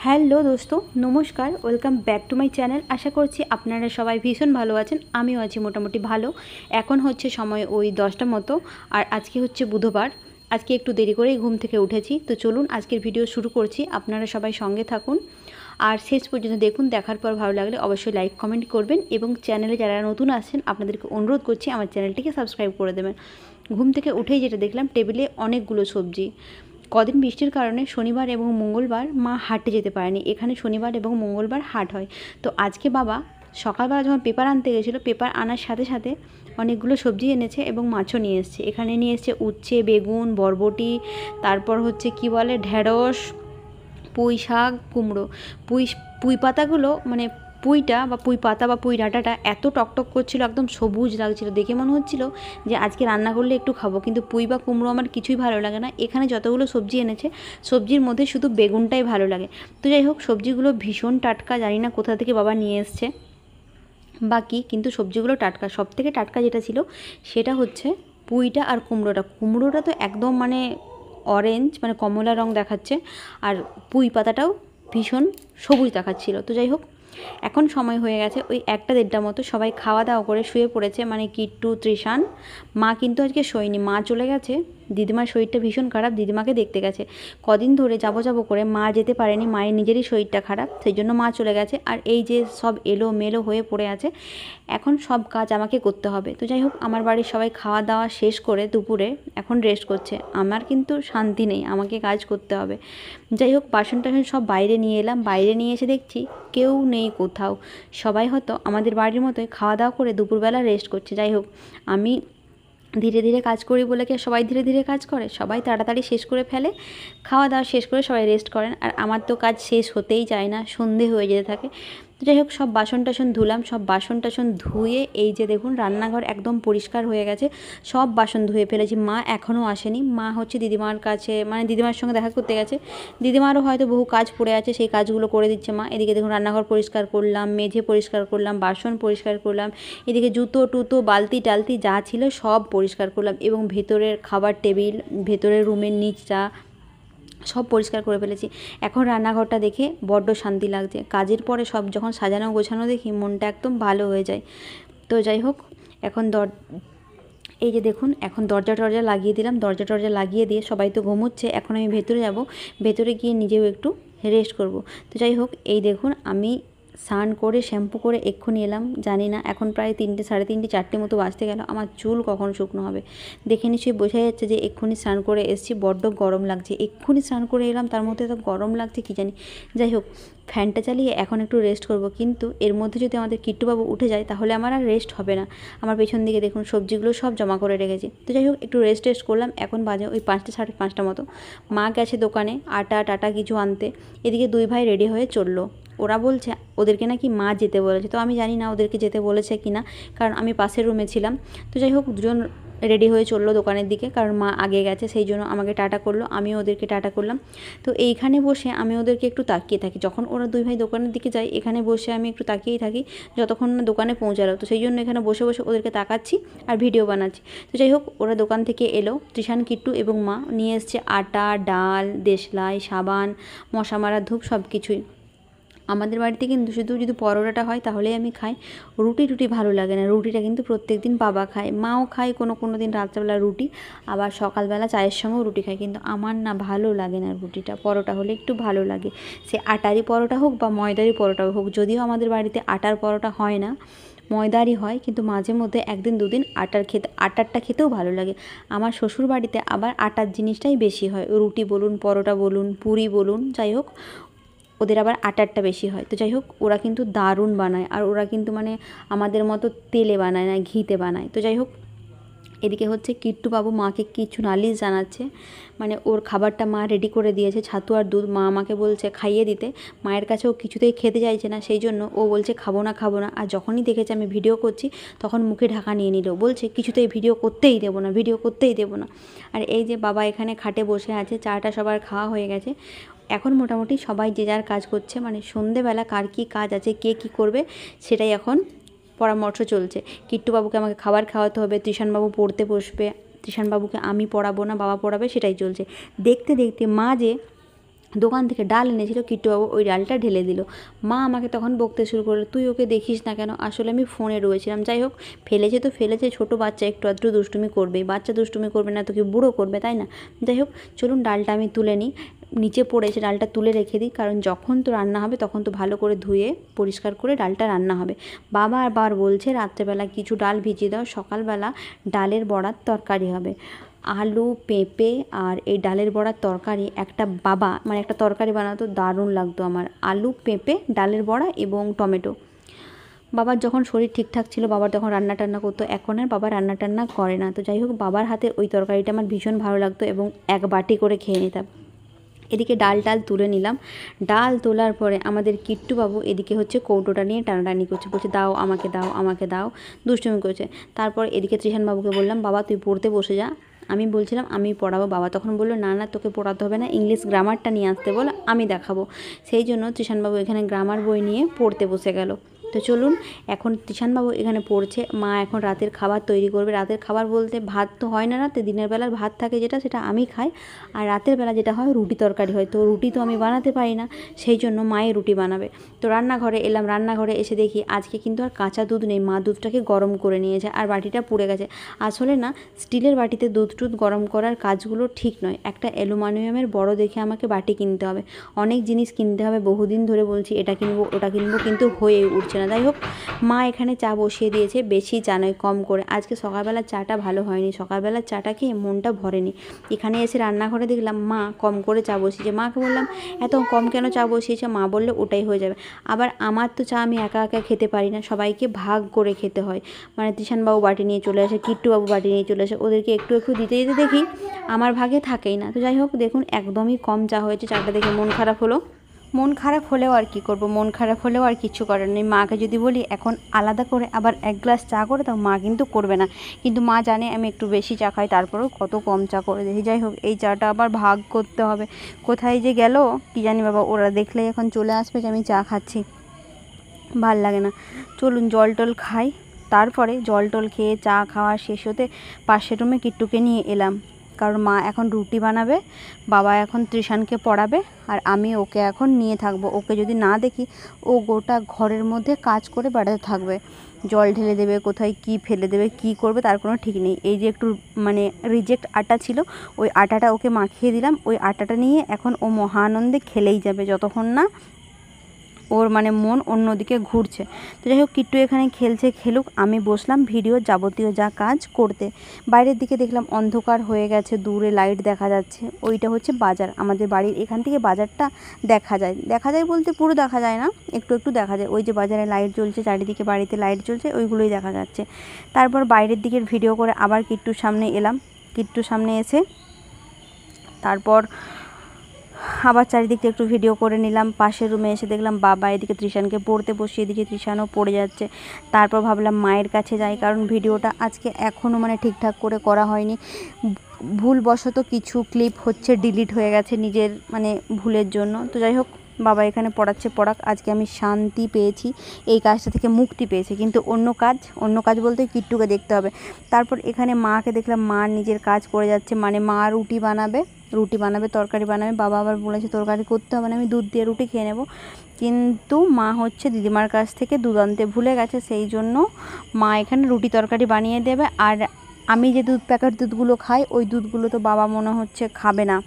Hello দোস্ত, নমস্কার। Welcome back to my channel. আশা করছি আপনারা সবাই ভীষণ ভালো আছেন। আমিও আছি মোটামুটি ভালো। এখন হচ্ছে সময় ওই 10টা মতো, আর আজকে হচ্ছে বুধবার। আজকে একটু দেরি করেই ঘুম থেকে উঠেছি। তো চলুন আজকের ভিডিও শুরু করছি। আপনারা সবাই সঙ্গে থাকুন আর শেষ পর্যন্ত দেখুন। দেখার পর ভালো লাগলে অবশ্যই লাইক কমেন্ট করবেন, এবং চ্যানেলে যারা নতুন আসছেন আপনাদেরকে অনুরোধ করছি আমার চ্যানেলটিকে সাবস্ক্রাইব করে দেবেন। ঘুম থেকে উঠেই যেটা দেখলাম, টেবিলে অনেকগুলো সবজি। কদিন বৃষ্টির কারণে শনিবার এবং মঙ্গলবার মা হাটে যেতে পারেনি। এখানে শনিবার এবং মঙ্গলবার হাট হয়। তো আজকে বাবা সকালবেলা যখন পেপার আনতে গেছিলো, পেপার আনার সাথে সাথে অনেকগুলো সবজি এনেছে এবং মাছও নিয়ে এসছে। এখানে নিয়ে এসছে উচ্ছে, বেগুন, বরবটি, তারপর হচ্ছে কি বলে ঢেঁড়স, পুঁই শাক, কুমড়ো। পুঁই পাতাগুলো মানে পুঁইটা বা পুঁই পাতা বা পুঁই ডাঁটাটা এত টকটক করছিল, একদম সবুজ লাগছিল, দেখে মনে হচ্ছিল যে আজকে রান্না করলে একটু খাবো। কিন্তু পুঁই বা কুমড়ো আমার কিছুই ভালো লাগে না। এখানে যতগুলো সবজি এনেছে, সবজির মধ্যে শুধু বেগুনটাই ভালো লাগে। তো যাই হোক, সবজিগুলো ভীষণ টাটকা, জানি না কোথা থেকে বাবা নিয়ে এসছে বাকি, কিন্তু সবজিগুলো টাটকা। সব থেকে টাটকা যেটা ছিল সেটা হচ্ছে পুঁইটা আর কুমড়োটা। কুমড়োটা তো একদম মানে অরেঞ্জ, মানে কমলা রং দেখাচ্ছে, আর পুঁই পাতাটাও ভীষণ সবুজ দেখাচ্ছিল। তো যাই হোক, এখন সময় হয়ে গেছে ওই 1টা-1:30 মতো। সবাই খাওয়া দাওয়া করে শুয়ে পড়েছে, মানে কিট্টু, তৃষান। মা কিন্তু আজকে শোয়নি, মা চলে গেছে। দিদিমার শরীরটা ভীষণ খারাপ, দিদিমাকে দেখতে গেছে। কদিন ধরে যাবো করে মা যেতে পারেনি, মায়ের নিজেরই শরীরটা খারাপ, সেই জন্য মা চলে গেছে। আর এই যে সব এলো মেলো হয়ে পড়ে আছে, এখন সব কাজ আমাকে করতে হবে। তো যাই হোক, আমার বাড়ির সবাই খাওয়া দাওয়া শেষ করে দুপুরে এখন রেস্ট করছে। আমার কিন্তু শান্তি নেই, আমাকে কাজ করতে হবে। যাই হোক, বাসন টাসন সব বাইরে নিয়ে এলাম। বাইরে নিয়ে এসে দেখছি কেউ নেই কোথাও। সবাই হয়তো আমাদের বাড়ির মতোই খাওয়া দাওয়া করে দুপুরবেলা রেস্ট করছে। যাই হোক, আমি ধীরে ধীরে কাজ করি বলে কি সবাই ধীরে ধীরে কাজ করে? সবাই তাড়াতাড়ি শেষ করে ফেলে, খাওয়া দাওয়া শেষ করে সবাই রেস্ট করেন। আর আমার তো কাজ শেষ হতেই চায় না, সন্ধে হয়ে যেতে থাকে। তো যাই হোক, সব বাসন টাসন ধুলাম। সব বাসন টাসন ধুয়ে এই যে দেখুন, রান্নাঘর একদম পরিষ্কার হয়ে গেছে। সব বাসন ধুয়ে ফেলেছি। মা এখনও আসেনি, মা হচ্ছে দিদিমার কাছে, মানে দিদিমার সঙ্গে দেখা করতে গেছে। দিদিমারও হয়তো বহু কাজ পড়ে আছে, সেই কাজগুলো করে দিচ্ছে মা। এদিকে দেখুন, রান্নাঘর পরিষ্কার করলাম, মেঝে পরিষ্কার করলাম, বাসন পরিষ্কার করলাম, এদিকে জুতো টুতো, বালতি টালতি যা ছিল সব পরিষ্কার করলাম, এবং ভেতরের খাবার টেবিল, ভেতরের রুমের নিচটা সব পরিষ্কার করে ফেলেছি। এখন রান্নাঘরটা দেখে বড্ড শান্তি লাগছে। কাজের পরে সব যখন সাজানো গোছানো দেখি, মনটা একদম ভালো হয়ে যায়। তো যাই হোক, এখন এই যে দেখুন, এখন দরজা টরজা লাগিয়ে দিলাম। দরজা টরজা লাগিয়ে দিয়ে সবাই তো ঘুমোচ্ছে, এখন আমি ভেতরে যাব। ভেতরে গিয়ে নিজেও একটু রেস্ট করব। তো যাই হোক, এই দেখুন আমি স্নান করে শ্যাম্পু করে এক্ষুনি এলাম। জানি না এখন প্রায় 3টে, সাড়ে 3টে, 4টে মতো বাজতে গেল। আমার চুল কখন শুকনো হবে দেখে নিশ্চয়ই বোঝা যাচ্ছে যে এক্ষুনি স্নান করে এসেছি। বড্ড গরম লাগছে, এক্ষুনি স্নান করে এলাম, তার মধ্যে তো গরম লাগছে কী জানি। যাই হোক, ফ্যানটা চালিয়ে এখন একটু রেস্ট করব। কিন্তু এর মধ্যে যদি আমাদের কিট্টুবাবু উঠে যায়, তাহলে আমার আর রেস্ট হবে না। আমার পেছন দিকে দেখুন সবজিগুলো সব জমা করে রেখেছি। তো যাই হোক, একটু রেস্ট করলাম। এখন বাজে ওই 5টে, সাড়ে 5টা মতো। মা গেছে দোকানে আটা টাটা কিছু আনতে। এদিকে দুই ভাই রেডি হয়ে চললো। ওরা বলছে ওদেরকে নাকি মা যেতে বলেছে। তো আমি জানি না ওদেরকে যেতে বলেছে কি না, কারণ আমি পাশের রুমে ছিলাম। তো যাই হোক, দুজন রেডি হয়ে চললো দোকানের দিকে, কারণ মা আগে গেছে, সেই জন্য আমাকে টাটা করলো, আমিও ওদেরকে টাটা করলাম। তো এইখানে বসে আমি ওদেরকে একটু তাকিয়ে থাকি। যখন ওরা দুই ভাই দোকানের দিকে যায়, এখানে বসে আমি একটু তাকিয়েই থাকি যতক্ষণ না দোকানে পৌঁছালো। তো সেই জন্য এখানে বসে বসে ওদেরকে তাকাচ্ছি আর ভিডিও বানাচ্ছি। তো যাই হোক, ওরা দোকান থেকে এলো। তৃষান, কিট্টু এবং মা নিয়ে এসছে আটা, ডাল, দেশলাই, সাবান, মশা মারার ধূপ, সব কিছুই। আমাদের বাড়িতে কিন্তু শুধু যদি পরোটাটা হয় তাহলেই আমি খাই। রুটি ভালো লাগে না। রুটিটা কিন্তু প্রত্যেক দিন বাবা খায়, মাও খায় কোনো দিন রাত্রেবেলা রুটি, আবার সকালবেলা চায়ের সঙ্গেও রুটি খায়। কিন্তু আমার না ভালো লাগে না রুটিটা, পরোটা হলে একটু ভালো লাগে। সে আটারই পরোটা হোক বা ময়দারই পরোটা হোক। যদিও আমাদের বাড়িতে আটার পরোটা হয় না, ময়দারই হয়, কিন্তু মাঝে মধ্যে একদিন দুদিন আটারটা খেতেও ভালো লাগে। আমার শ্বশুর বাড়িতে আবার আটার জিনিসটাই বেশি হয়। রুটি বলুন, পরোটা বলুন, পুরি বলুন, যাই হোক, ওদের আবার আটারটা বেশি হয়। তো যাই হোক, ওরা কিন্তু দারুণ বানায়, আর ওরা কিন্তু মানে আমাদের মতো তেলে বানায় না, ঘিতে বানায়। তো যাই হোক, এদিকে হচ্ছে কিট্টুবাবু মাকে কিছু নালিশ জানাচ্ছে, মানে ওর খাবারটা মা রেডি করে দিয়েছে, ছাতু আর দুধ। মা আমাকে বলছে খাইয়ে দিতে, মায়ের কাছে ও কিছুতেই খেতে চাইছে না, সেই জন্য ও বলছে খাবো না। আর যখনই দেখেছে আমি ভিডিও করছি, তখন মুখে ঢাকা নিয়ে নিল, বলছে কিছুতেই ভিডিও করতেই দেবো না। আর এই যে বাবা এখানে খাটে বসে আছে, চাটা সবার খাওয়া হয়ে গেছে। এখন মোটামুটি সবাই যে যার কাজ করছে, মানে সন্ধেবেলা কার কী কাজ আছে, কে কী করবে, সেটাই এখন পরামর্শ চলছে। কিট্টুবাবুকে আমাকে খাবার খাওয়াতে হবে, তৃষানবাবু পড়তে বসবে, তৃষানবাবুকে আমি পড়াবো না বাবা পড়াবে, সেটাই চলছে। দেখতে দেখতে মা যে দোকান থেকে ডাল এনেছিল, কিট্টুবাবু ওই ডালটা ঢেলে দিল। মা আমাকে তখন বকতে শুরু করলো, তুই ওকে দেখিস না কেন? আসলে আমি ফোনে রয়েছিলাম। যাই হোক, ফেলেছে তো ফেলেছে, ছোটো বাচ্চা একটু আধটু দুষ্টুমি করবেই, বাচ্চা দুষ্টুমি করবে না তো কি বুড়ো করবে, তাই না? যাই হোক, চলুন ডালটা আমি তুলে নিই, নিচে পড়েছে, ডালটা তুলে রেখে দিই, কারণ যখন তো রান্না হবে তখন তো ভালো করে ধুয়ে পরিষ্কার করে ডালটা রান্না হবে। বাবা আবার বলছে রাত্রেবেলা কিছু ডাল ভিজিয়ে দাও, সকালবেলা ডালের বড়ার তরকারি হবে। আলু, পেঁপে আর এই ডালের বড়ার তরকারি বাবা মানে একটা তরকারি বানাতো, দারুণ লাগতো আমার। আলু, পেঁপে, ডালের বড়া এবং টমেটো। বাবার যখন শরীর ঠিকঠাক ছিল, বাবার তখন রান্না টান্না করতো, এখন আর বাবা রান্না টান্না করে না। তো যাই হোক, বাবার হাতের ওই তরকারিটা আমার ভীষণ ভালো লাগতো এবং এক বাটি করে খেয়ে নিতাম। এদিকে ডাল তুলে নিলাম। ডাল তোলার পরে আমাদের কিট্টুবাবু এদিকে হচ্ছে কৌটোটা নিয়ে টানাটানি করছে, বলছে দাও আমাকে, দাও আমাকে, দাও, দুষ্টুমি করছে। তারপর এদিকে তৃষানবাবুকে বললাম, বাবা তুই পড়তে বসে যা। আমি বলছিলাম আমি পড়াবো। বাবা তখন বললো, না না, তোকে পড়াতে হবে না, ইংলিশ গ্রামারটা নিয়ে আসতে বল, আমি দেখাবো। সেই জন্য তৃষানবাবু এখানে গ্রামার বই নিয়ে পড়তে বসে গেল। তো চলুন, এখন তৃষানবাবু এখানে পড়ছে, মা এখন রাতের খাবার তৈরি করবে। রাতের খাবার বলতে ভাত তো হয় না রাতে, দিনের বেলার ভাত থাকে যেটা, সেটা আমি খাই, আর রাতের বেলা যেটা হয় রুটি তরকারি হয়। তো রুটি তো আমি বানাতে পারি না, সেই জন্য মায়ে রুটি বানাবে। তো রান্নাঘরে এলাম, রান্নাঘরে এসে দেখি আজকে কিন্তু আর কাঁচা দুধ নেই, মা দুধটাকে গরম করে নিয়েছে আর বাটিটা পুড়ে গেছে। আসলে না, স্টিলের বাটিতে দুধ টুধ গরম করার কাজগুলো ঠিক নয়, একটা অ্যালুমিনিয়ামের বড় দেখে আমাকে বাটি কিনতে হবে, অনেক জিনিস কিনতে হবে, বহুদিন ধরে বলছি এটা কিনবো ওটা কিনবো, কিন্তু হয়ে উঠছে না। যাই হোক, মা এখানে চা বসিয়ে দিয়েছে, বেশি চা নয়, কম করে। আজকে সকালবেলার চাটা ভালো হয়নি, সকালবেলার চাটা খেয়ে মনটা ভরেনি। এখানে এসে রান্নাঘরে দেখলাম মা কম করে চা বসিয়েছে। মাকে বললাম এত কম কেন চা বসিয়েছে? মা বললে ওটাই হয়ে যাবে। আবার আমার তো চা আমি একা একা খেতে পারি না, সবাইকে ভাগ করে খেতে হয়। মানে তৃষানবাবু বাটি নিয়ে চলে আসে, কিট্টুবাবু বাটি নিয়ে চলে আসে, ওদেরকে একটু একটু দিতে দিতে দেখি আমার ভাগে থাকেই না। তো যাই হোক, দেখুন একদমই কম চা হয়েছে। চাটা দেখে মন খারাপ হলো। মন খারাপ হলেও আর কি করব, মন খারাপ হলেও আর কিছু করার নেই। মাকে যদি বলি এখন আলাদা করে আবার এক গ্লাস চা করে দাও, মা কিন্তু করবে না। কিন্তু মা জানে আমি একটু বেশি চা খাই, তারপরেও কত কম চা করে দেখি। যাই হোক, এই চাটা আবার ভাগ করতে হবে। কোথায় যে গেল কি জানি বাবা, ওরা দেখলেই এখন চলে আসবে যে আমি চা খাচ্ছি, ভাল লাগে না। চলুন জল টল খাই। তারপরে জল টল খেয়ে চা খাওয়া শেষ হতে পাশের রুমে কিট্টুকে নিয়ে এলাম, কারণ মা এখন রুটি বানাবে, বাবা এখন তৃষানকে পড়াবে, আর আমি ওকে এখন নিয়ে থাকবো। ওকে যদি না দেখি, ও গোটা ঘরের মধ্যে কাজ করে বেড়াতে থাকবে, জল ঢেলে দেবে, কোথায় কি ফেলে দেবে, কি করবে তার কোনো ঠিক নেই। এই যে একটু মানে রিজেক্ট আটা ছিল, ওই আটাটা ওকে মাখিয়ে দিলাম, ওই আটাটা নিয়ে এখন ও মহা আনন্দে খেলেই যাবে যতক্ষণ না ওর মানে মন অন্যদিকে ঘুরছে। তো যাই হোক, কিট্টু এখানে খেলছে, খেলুক, আমি বসলাম ভিডিও যাবতীয় যা কাজ করতে। বাইরের দিকে দেখলাম অন্ধকার হয়ে গেছে, দূরে লাইট দেখা যাচ্ছে, ওইটা হচ্ছে বাজার। আমাদের বাড়ির এখান থেকে বাজারটা দেখা যায় বলতে পুরো দেখা যায় না, একটু একটু দেখা যায়। ওই যে বাজারে লাইট জ্বলছে, চারিদিকে বাড়িতে লাইট জ্বলছে, ওইগুলোই দেখা যাচ্ছে। তারপর বাইরের দিকের ভিডিও করে আবার কিট্টুর সামনে এলাম। কিট্টুর সামনে এসে তারপর আবার চারিদিকটা একটু ভিডিও করে নিলাম। পাশের রুমে এসে দেখলাম বাবা এদিকে তৃষানকে পড়তে বসিয়ে দিয়েছে, তৃষানও পড়ে যাচ্ছে। তারপর ভাবলাম মায়ের কাছে যাই, কারণ ভিডিওটা আজকে এখনও মানে ঠিকঠাক করে করা হয়নি, ভুলবশত কিছু ক্লিপ হচ্ছে ডিলিট হয়ে গেছে নিজের মানে ভুলের জন্য। তো যাই হোক, বাবা এখানে পড়াচ্ছে, পড়াক। আজকে আমি শান্তি পেয়েছি, এই কাজটা থেকে মুক্তি পেয়েছি। কিন্তু অন্য কাজ বলতে কিট্টুকে দেখতে হবে। তারপর এখানে মাকে দেখলাম, মা নিজের কাজ করে যাচ্ছে, মানে মা রুটি বানাবে, তরকারি বানাবে। বাবা আবার বলেছে তরকারি করতে হবে না, আমি দুধ দিয়ে রুটি খেয়ে নেব। কিন্তু মা হচ্ছে দিদিমার কাছ থেকে দুধ আনতে ভুলে গেছে, সেই জন্য মা এখানে রুটি তরকারি বানিয়ে দেবে। আর আমি যে প্যাকেট দুধগুলো খাই, ওই দুধগুলো তো বাবা মনে হচ্ছে খাবে না,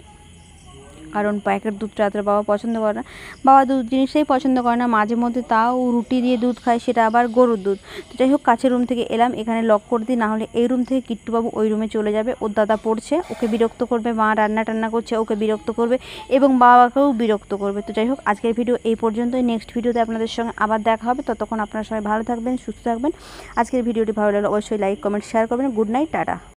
কারণ প্যাকেট দুধটা রাত্রে বাবা পছন্দ করে না। বাবা দুধ জিনিসটাই পছন্দ করে না, মাঝে মধ্যে তাও রুটি দিয়ে দুধ খায়, সেটা আবার গরুর দুধ। তো যাই হোক, কাছের রুম থেকে এলাম, এখানে লক করে দিই, নাহলে এই রুম থেকে কিট্টুবাবু ওই রুমে চলে যাবে। ওর দাদা পড়ছে, ওকে বিরক্ত করবে, মা রান্না টান্না করছে, ওকে বিরক্ত করবে এবং বাবাকেও বিরক্ত করবে। তো যাই হোক, আজকের ভিডিও এই পর্যন্তই। নেক্সট ভিডিওতে আপনাদের সঙ্গে আবার দেখা হবে। ততক্ষণ আপনারা সবাই ভালো থাকবেন, সুস্থ থাকবেন। আজকের ভিডিওটি ভালো লাগলে অবশ্যই লাইক, কমেন্ট, শেয়ার করবেন। Good night, tata.